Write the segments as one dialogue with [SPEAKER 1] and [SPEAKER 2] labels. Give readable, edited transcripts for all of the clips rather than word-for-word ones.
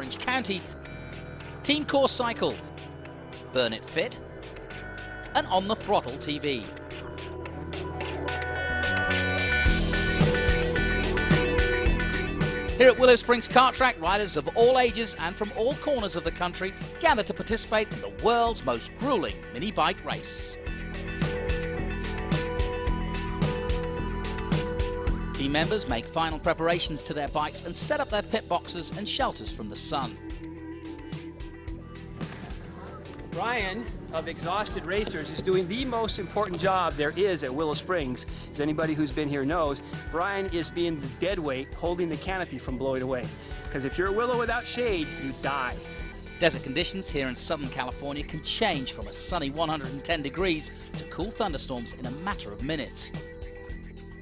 [SPEAKER 1] Orange County, Team Course Cycle, Burn It Fit, and on the Throttle TV. Here at Willow Springs Kart Track, riders of all ages and from all corners of the country gather to participate in the world's most grueling mini bike race. Team members make final preparations to their bikes and set up their pit boxes and shelters from the sun.
[SPEAKER 2] Brian of Exhausted Racers is doing the most important job there is at Willow Springs. As anybody who's been here knows, Brian is being the dead weight holding the canopy from blowing away. Because if you're at Willow without shade, you die.
[SPEAKER 1] Desert conditions here in Southern California can change from a sunny 110 degrees to cool thunderstorms in a matter of minutes.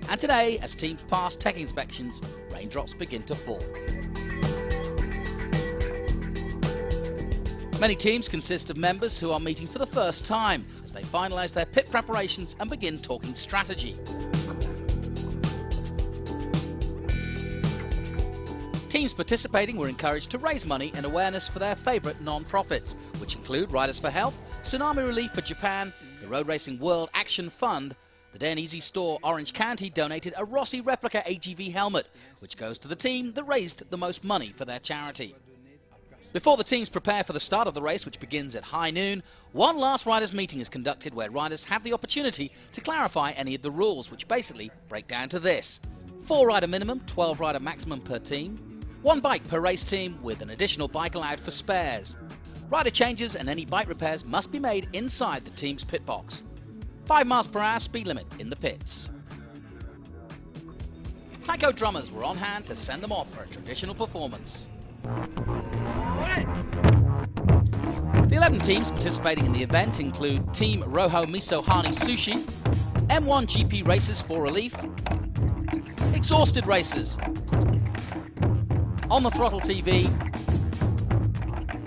[SPEAKER 1] And today, as teams pass tech inspections, raindrops begin to fall. Many teams consist of members who are meeting for the first time as they finalise their pit preparations and begin talking strategy. Teams participating were encouraged to raise money and awareness for their favourite non-profits, which include Riders for Health, Tsunami Relief for Japan, the Road Racing World Action Fund. The Day and Easy store Orange County donated a Rossi replica AGV helmet, which goes to the team that raised the most money for their charity. Before the teams prepare for the start of the race, which begins at high noon, one last riders' meeting is conducted where riders have the opportunity to clarify any of the rules, which basically break down to this: 4 rider minimum, 12 rider maximum per team, 1 bike per race team with an additional bike allowed for spares. Rider changes and any bike repairs must be made inside the team's pit box. 5 miles per hour speed limit in the pits. Taiko drummers were on hand to send them off for a traditional performance. The 11 teams participating in the event include Team Roho Misohani Sushi, M1GP Racers for Relief, Exhausted Racers, On the Throttle TV,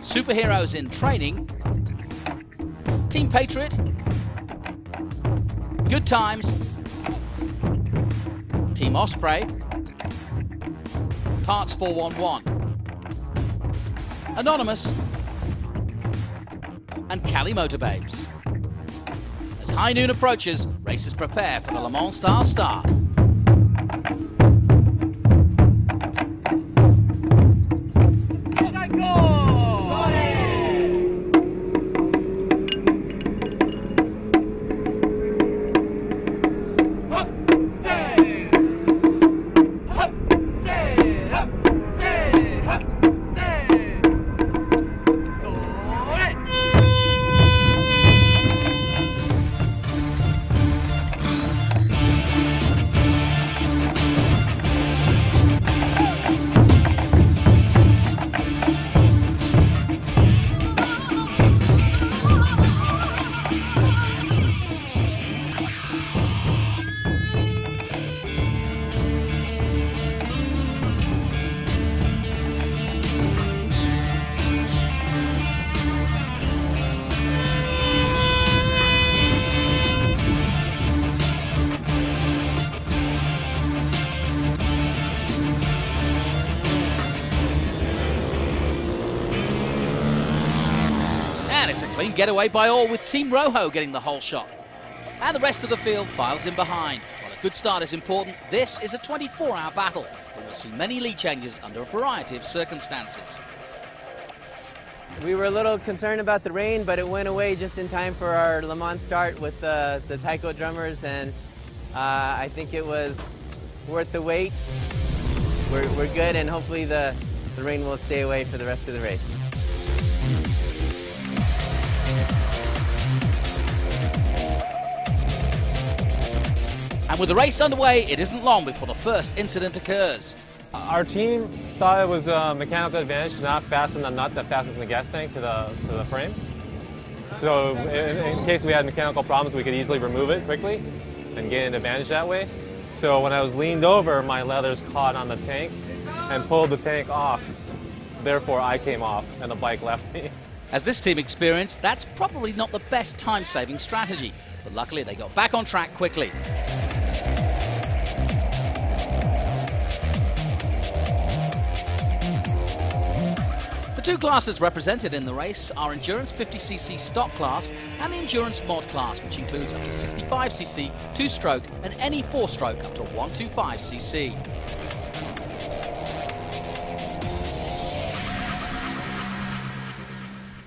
[SPEAKER 1] Superheroes in Training, Team Patriot, Good Times, Team Osprey, Parts 411, Anonymous, and Cali Motor Babes. As high noon approaches, racers prepare for the Le Mans style start. And it's a clean getaway by all, with Team Roho getting the whole shot. And the rest of the field files in behind. While a good start is important, this is a 24-hour battle that will see many lead changes under a variety of circumstances.
[SPEAKER 3] We were a little concerned about the rain, but it went away just in time for our Le Mans start with the Taiko drummers, and I think it was worth the wait. We're good, and hopefully the rain will stay away for the rest of the race.
[SPEAKER 1] And with the race underway, it isn't long before the first incident occurs.
[SPEAKER 4] Our team thought it was a mechanical advantage to not fasten the nut that fastens the gas tank to the frame. So in case we had mechanical problems, we could easily remove it quickly and gain an advantage that way. So when I was leaned over, my leathers caught on the tank and pulled the tank off. Therefore, I came off and the bike left me.
[SPEAKER 1] As this team experienced, that's probably not the best time-saving strategy, but luckily they got back on track quickly. The two classes represented in the race are Endurance 50cc stock class and the Endurance mod class, which includes up to 65cc 2-stroke and any 4-stroke up to 125cc.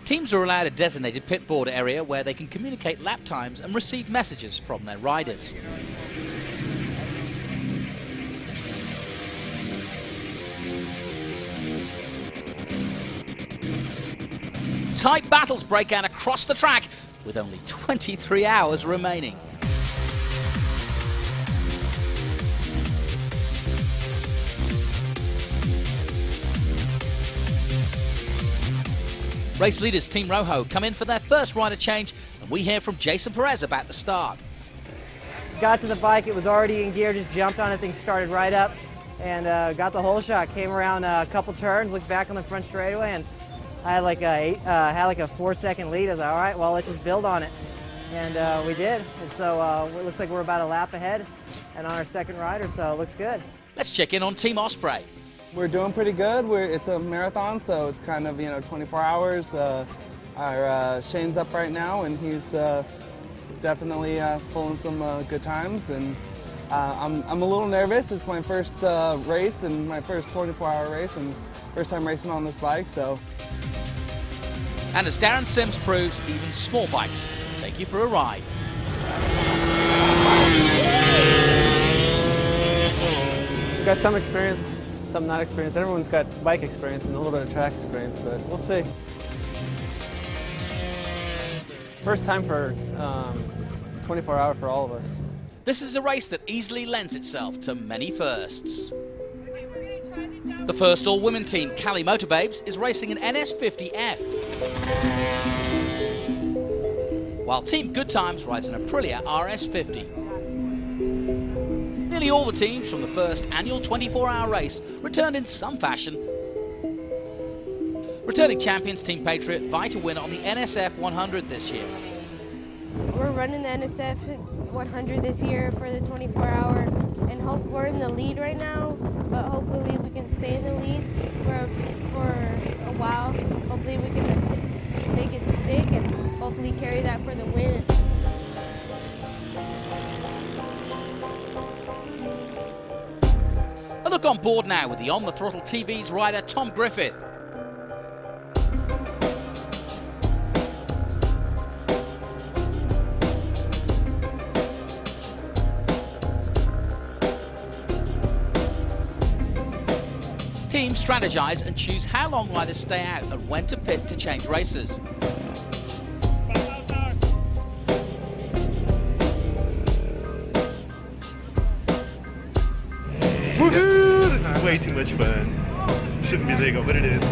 [SPEAKER 1] Teams are allowed a designated pit board area where they can communicate lap times and receive messages from their riders. Tight battles break out across the track with only 23 hours remaining. Race leaders Team Rojo come in for their first rider change, and we hear from Jason Perez about the start.
[SPEAKER 5] Got to the bike, it was already in gear, just jumped on it, things started right up, and got the whole shot. Came around a couple turns, looked back on the front straightaway, and I had like a 4-second lead. I was like, all right, well, let's just build on it. And we did. And so it looks like we're about a lap ahead and on our second rider, so it looks good.
[SPEAKER 1] Let's check in on Team Osprey.
[SPEAKER 6] We're doing pretty good. It's a marathon, so it's kind of, 24 hours. Our Shane's up right now, and he's definitely pulling some good times. And I'm a little nervous. It's my first race and my first 24-hour race, and first time racing on this bike, so.
[SPEAKER 1] And as Darren Sims proves, even small bikes can take you for a ride.
[SPEAKER 7] We've got some experience, some not experience. Everyone's got bike experience and a little bit of track experience, but we'll see. First time for 24-hour for all of us.
[SPEAKER 1] This is a race that easily lends itself to many firsts. The first all-women team, Cali Motorbabes, is racing an NS50F, while Team Good Times rides an Aprilia RS50. Nearly all the teams from the first annual 24-hour race returned in some fashion. Returning champions Team Patriot vie to win on the NSF 100 this year.
[SPEAKER 8] We're running the NSF 100 this year for the 24-hour, and we're in the lead right now, but hopefully we can stay in the lead for a while. Hopefully we can make it stick and hopefully carry that for the win.
[SPEAKER 1] A look on board now with the On the Throttle TV's rider Tom Griffith. Teams strategize and choose how long riders stay out and when to pit to change races.
[SPEAKER 9] Woohoo! This is way too much fun. Shouldn't be legal, but it is.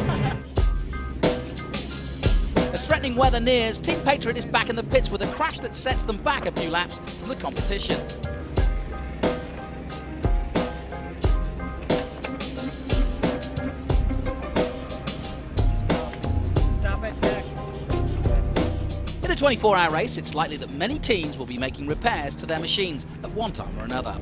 [SPEAKER 1] As threatening weather nears, Team Patriot is back in the pits with a crash that sets them back a few laps from the competition. In a 24-hour race, it's likely that many teams will be making repairs to their machines at one time or another.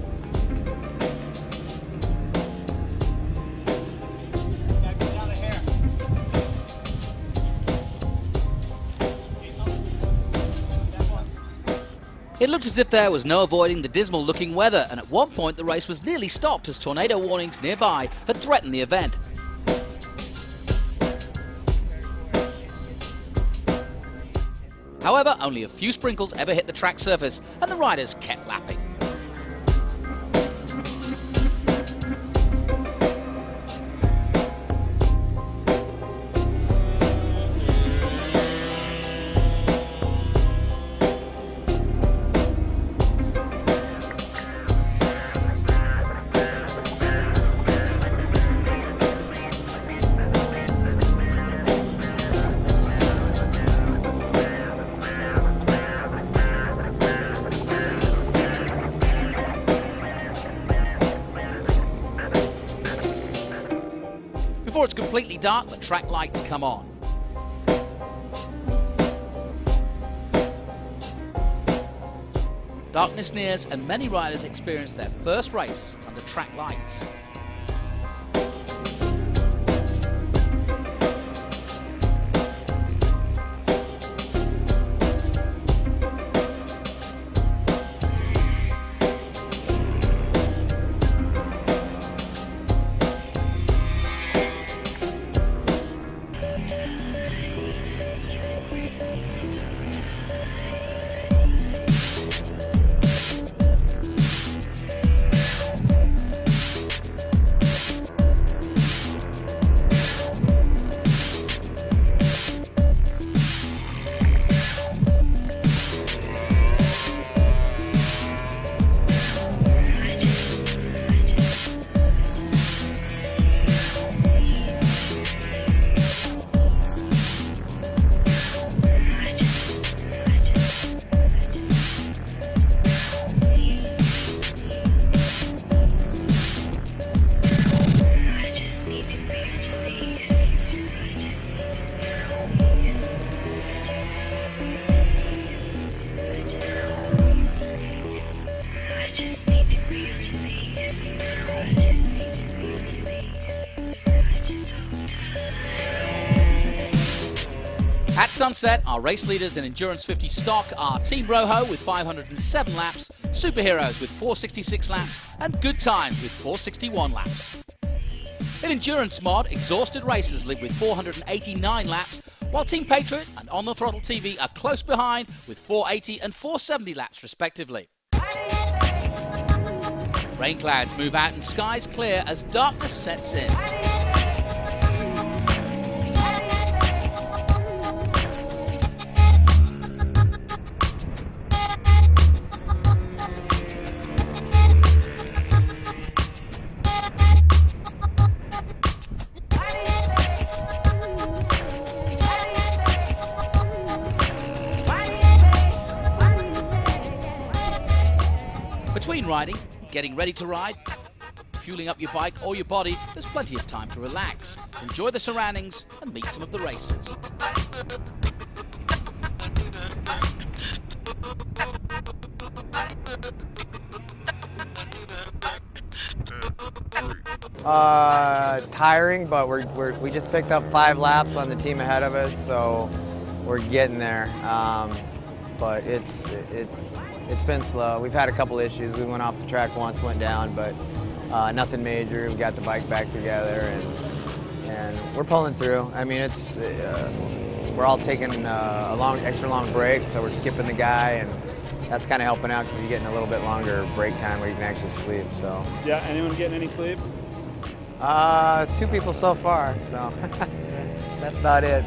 [SPEAKER 1] It looked as if there was no avoiding the dismal-looking weather, and at one point the race was nearly stopped as tornado warnings nearby had threatened the event. However, only a few sprinkles ever hit the track surface, and the riders kept lapping. Before it's completely dark, the track lights come on. Darkness nears and many riders experience their first race under track lights. At sunset, our race leaders in Endurance 50 stock are Team Rojo with 507 laps, Superheroes with 466 laps, and Good Times with 461 laps. In Endurance Mod, exhausted racers live with 489 laps, while Team Patriot and On the Throttle TV are close behind with 480 and 470 laps respectively. Rain clouds move out and skies clear as darkness sets in. Between riding, getting ready to ride, fueling up your bike or your body, there's plenty of time to relax, enjoy the surroundings and meet some of the racers.
[SPEAKER 10] Tiring, but we just picked up 5 laps on the team ahead of us, so we're getting there. But it's been slow. We've had a couple issues. We went off the track once, went down, but nothing major. We got the bike back together, and we're pulling through. I mean, we're all taking a extra long break, so we're skipping the guy, and that's kind of helping out because you're getting a little bit longer break time where you can actually sleep. So.
[SPEAKER 2] Yeah. Anyone getting any sleep?
[SPEAKER 10] 2 people so far. So that's about it.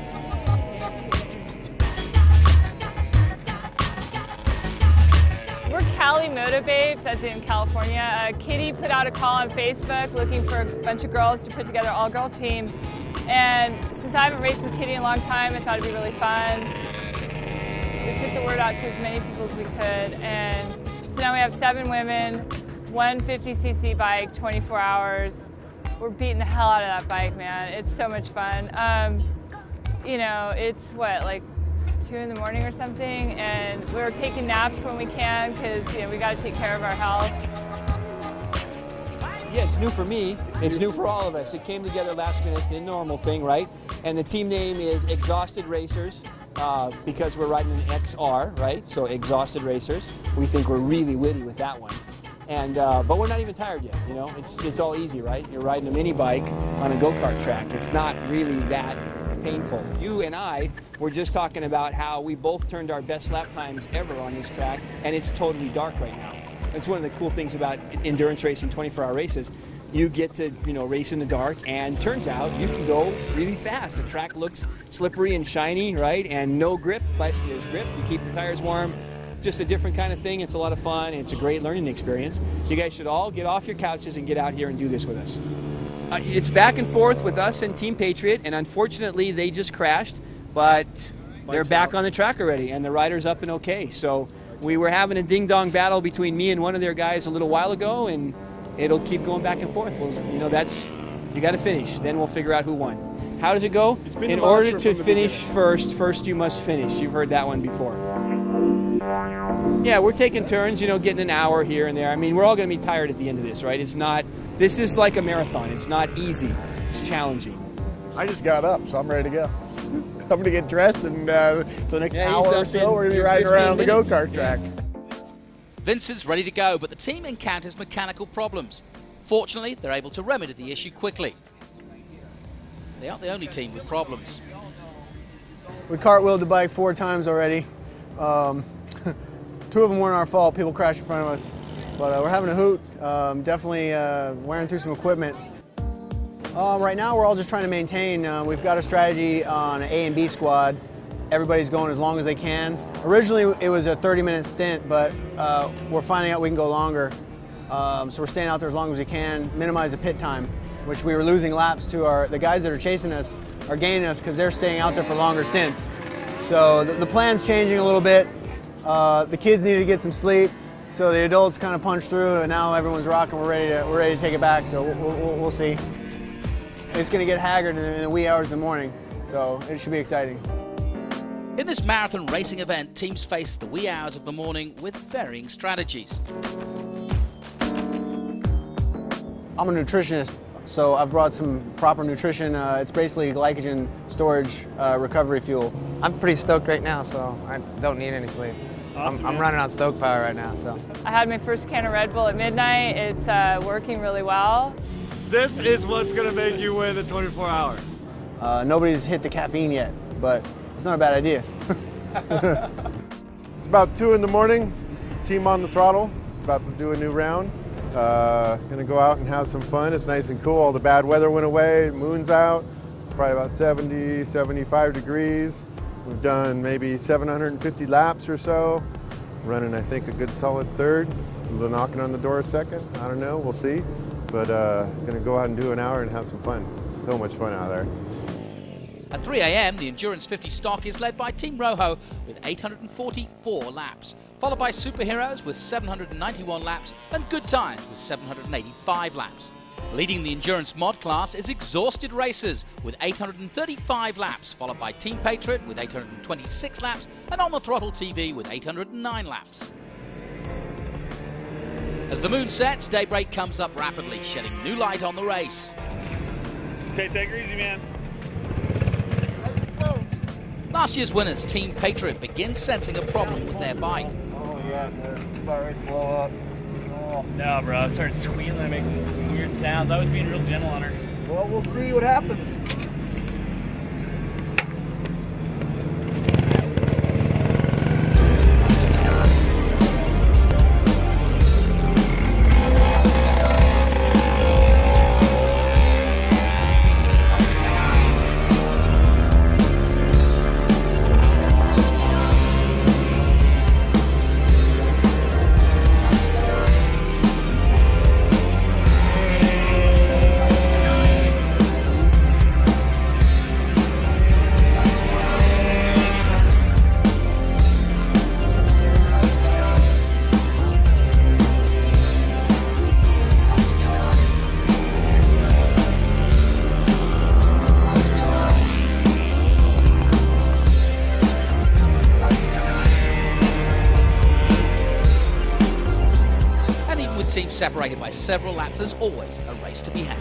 [SPEAKER 11] We're Cali Moto Babes, as in California. Kitty put out a call on Facebook looking for a bunch of girls to put together an all-girl team. And since I haven't raced with Kitty in a long time, I thought it'd be really fun. We put the word out to as many people as we could. And so now we have 7 women, 1 50cc bike, 24 hours. We're beating the hell out of that bike, man. It's so much fun. You know, it's what, like 2 in the morning or something, and we're taking naps when we can because, you know, we got to take care of our health.
[SPEAKER 2] Yeah, it's new for me. It's new for all of us. It came together last minute, the normal thing, right? And the team name is Exhausted Racers because we're riding an XR, right? So Exhausted Racers. We think we're really witty with that one. And but we're not even tired yet, you know? It's all easy, right? You're riding a mini bike on a go-kart track. It's not really that painful. You and I were just talking about how we both turned our best lap times ever on this track, and it's totally dark right now. That's one of the cool things about endurance racing, 24-hour races. You get to, you know, race in the dark, and turns out you can go really fast. The track looks slippery and shiny, right? And no grip, but there's grip. You keep the tires warm. Just a different kind of thing. It's a lot of fun. It's a great learning experience. You guys should all get off your couches and get out here and do this with us. It's back and forth with us and Team Patriot, and unfortunately they just crashed, but they're back on the track already, and the rider's up and okay. So we were having a ding-dong battle between me and one of their guys a little while ago, and it'll keep going back and forth. Well, you know, you got to finish. Then we'll figure out who won. How does it go? In order to finish first you must finish. You've heard that one before. Yeah, we're taking turns, you know, getting an hour here and there. I mean, we're all going to be tired at the end of this, right? This is like a marathon. It's not easy. It's challenging.
[SPEAKER 12] I just got up, so I'm ready to go. I'm going to get dressed, and for the next hour or so, we're going to be riding around the go-kart track.
[SPEAKER 1] Vince is ready to go, but the team encounters mechanical problems. Fortunately, they're able to remedy the issue quickly. They aren't the only team with problems.
[SPEAKER 13] We cartwheeled the bike 4 times already. 2 of them weren't our fault. People crashed in front of us. But we're having a hoot. Definitely wearing through some equipment. Right now we're all just trying to maintain. We've got a strategy on an A and B squad. Everybody's going as long as they can. Originally it was a 30-minute stint, but we're finding out we can go longer. So we're staying out there as long as we can, minimize the pit time, which we were losing laps to the guys that are chasing us are gaining us because they're staying out there for longer stints. So the plan's changing a little bit. The kids need to get some sleep, so the adults kind of punch through, and now everyone's rocking. We're ready to take it back. So we'll see. It's going to get haggard in the wee hours of the morning, so it should be exciting.
[SPEAKER 1] In this marathon racing event, teams face the wee hours of the morning with varying strategies.
[SPEAKER 13] I'm a nutritionist. so I've brought some proper nutrition. It's basically glycogen storage recovery fuel.
[SPEAKER 10] I'm pretty stoked right now, so I don't need any sleep.
[SPEAKER 2] Awesome,
[SPEAKER 10] I'm running on stoke power right now. So
[SPEAKER 11] I had my first can of Red Bull at midnight. It's working really well.
[SPEAKER 14] This is what's going to make you win the 24-hour.
[SPEAKER 13] Nobody's hit the caffeine yet, but it's not a bad idea.
[SPEAKER 14] It's about 2 in the morning. Team on the throttle. It's about to do a new round. Going to go out and have some fun. It's nice and cool. All the bad weather went away. Moon's out. It's probably about 70, 75 degrees. We've done maybe 750 laps or so. Running, I think, a good solid third. Knocking on the door a second. I don't know. We'll see. But going to go out and do an hour and have some fun. It's so much fun out there.
[SPEAKER 1] At 3 a.m, the Endurance 50 stock is led by Team Rojo with 844 laps, followed by Superheroes with 791 laps and Good Times with 785 laps. Leading the Endurance Mod class is Exhausted Racers with 835 laps, followed by Team Patriot with 826 laps and On the Throttle TV with 809 laps. As the moon sets, daybreak comes up rapidly, shedding new light on the race.
[SPEAKER 9] Okay, take it easy, man.
[SPEAKER 1] Last year's winners, Team Patriot, begins sensing a problem with their bike.
[SPEAKER 14] Oh yeah, they're about ready to blow up. Oh.
[SPEAKER 2] No, bro, I started squealing and making some weird sounds. I was being real gentle on her.
[SPEAKER 14] Well, we'll see what happens.
[SPEAKER 1] Teams separated by several laps, there's always a race to be had.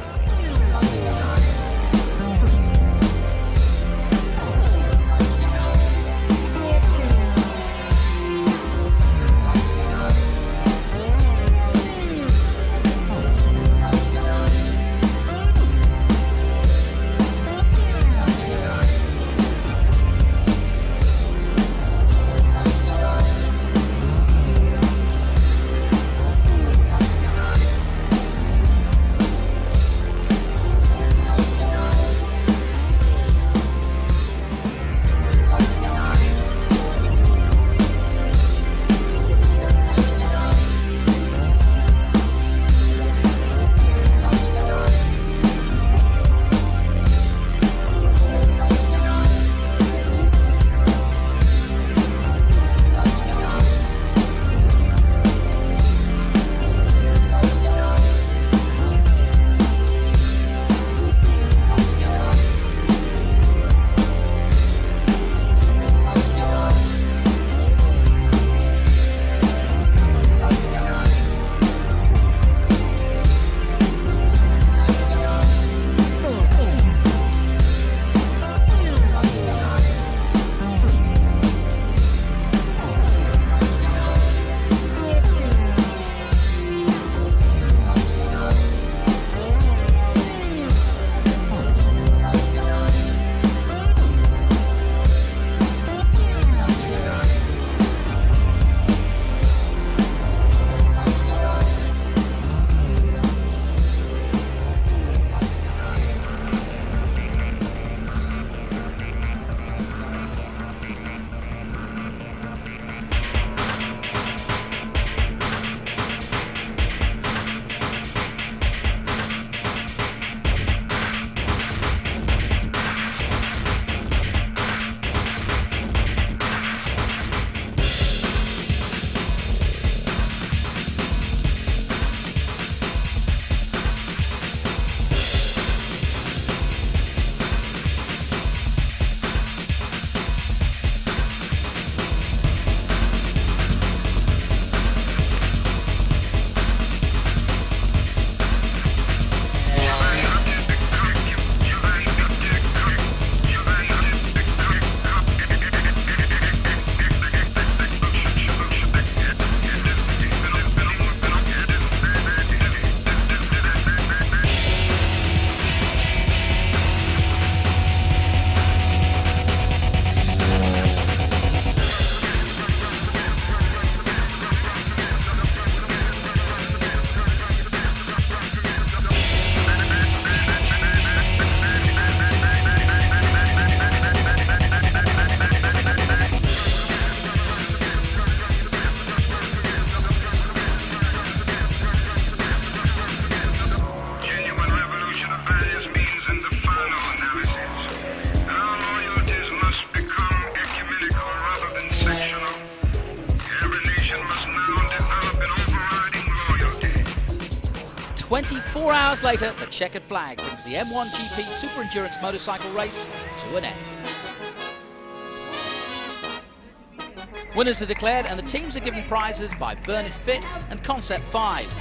[SPEAKER 1] 24 hours later, the checkered flag brings the M1GP Super Endurance motorcycle race to an end. Winners are declared and the teams are given prizes by Burn It Fit and Concept 5.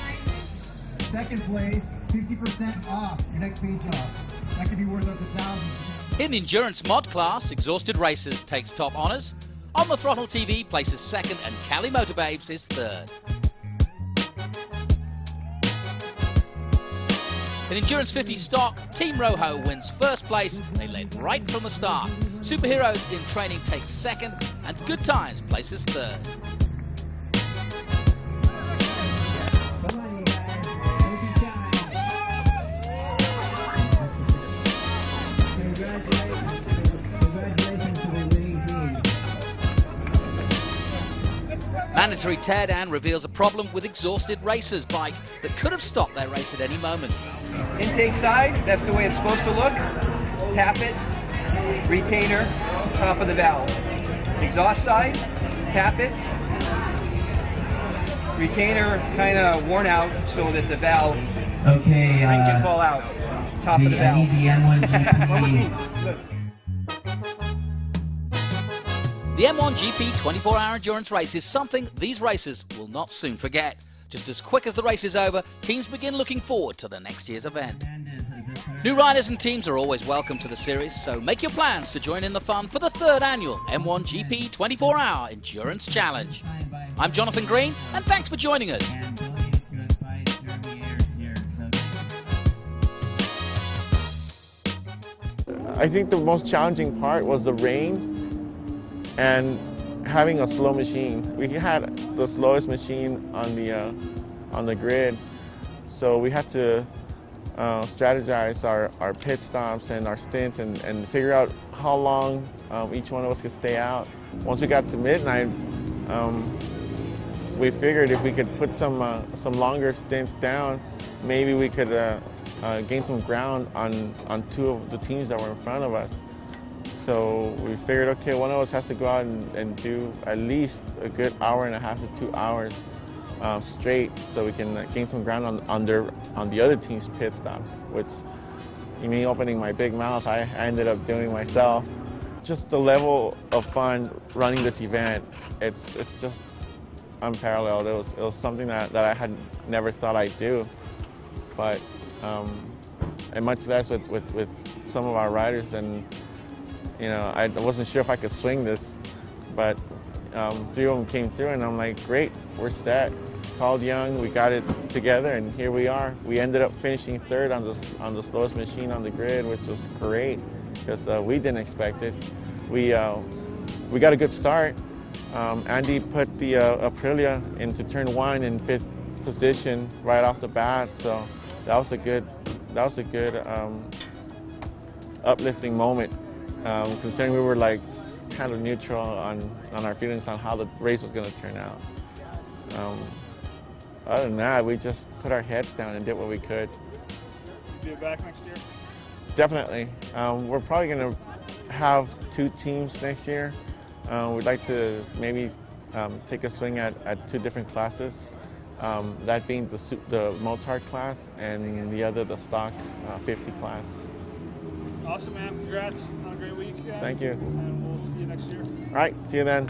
[SPEAKER 15] Second place, 50% off your next page off. That could be worth up to thousands.
[SPEAKER 1] In the endurance mod class, Exhausted Racers takes top honours. On the Throttle TV places second and Cali Motor Babes is third. In Endurance 50 stock, Team Rojo wins first place. They led right from the start. Superheroes in Training takes second and Good Times places third. Mandatory teardown reveals a problem with Exhausted Racers' bike that could have stopped their race at any moment.
[SPEAKER 2] Intake side, that's the way it's supposed to look. Tap it, retainer, top of the valve. Exhaust side, tap it, retainer kind of worn out so that the valve ring can fall out. Top of the valve.
[SPEAKER 1] The M1GP 24-hour endurance race is something these racers will not soon forget. Just as quick as the race is over, teams begin looking forward to the next year's event. New riders and teams are always welcome to the series, so make your plans to join in the fun for the 3rd annual M1GP 24-hour Endurance Challenge. I'm Jonathan Green, and thanks for joining us.
[SPEAKER 16] I think the most challenging part was the rain and having a slow machine. We had the slowest machine on the grid, so we had to strategize our pit stops and our stints and figure out how long each one of us could stay out. Once we got to midnight, we figured if we could put some longer stints down, maybe we could gain some ground on 2 of the teams that were in front of us. So we figured, okay, one of us has to go out and do at least a good hour and a half to 2 hours straight, so we can gain some ground on the other team's pit stops, which, me opening my big mouth, I ended up doing myself. Just the level of fun running this event, it's just unparalleled. It was something that I had never thought I'd do, but and much less with some of our riders, and I wasn't sure if I could swing this, but 3 of them came through, and I'm like, great, we're set. Called Young, we got it together, and here we are. We ended up finishing 3rd on the slowest machine on the grid, which was great because we didn't expect it. We got a good start. Andy put the Aprilia into turn 1 in 5th position right off the bat, so that was a good uplifting moment. Considering we were like kind of neutral on our feelings on how the race was going to turn out. Other than that, we just put our heads down and did what we could.
[SPEAKER 17] Be back next year?
[SPEAKER 16] Definitely. We're probably going to have 2 teams next year. We'd like to maybe take a swing at 2 different classes. That being the Motard class and the other the stock 50 class.
[SPEAKER 17] Awesome, man. Congrats on a great week.
[SPEAKER 16] Thank you.
[SPEAKER 17] And we'll see you next year.
[SPEAKER 16] All right. See you then.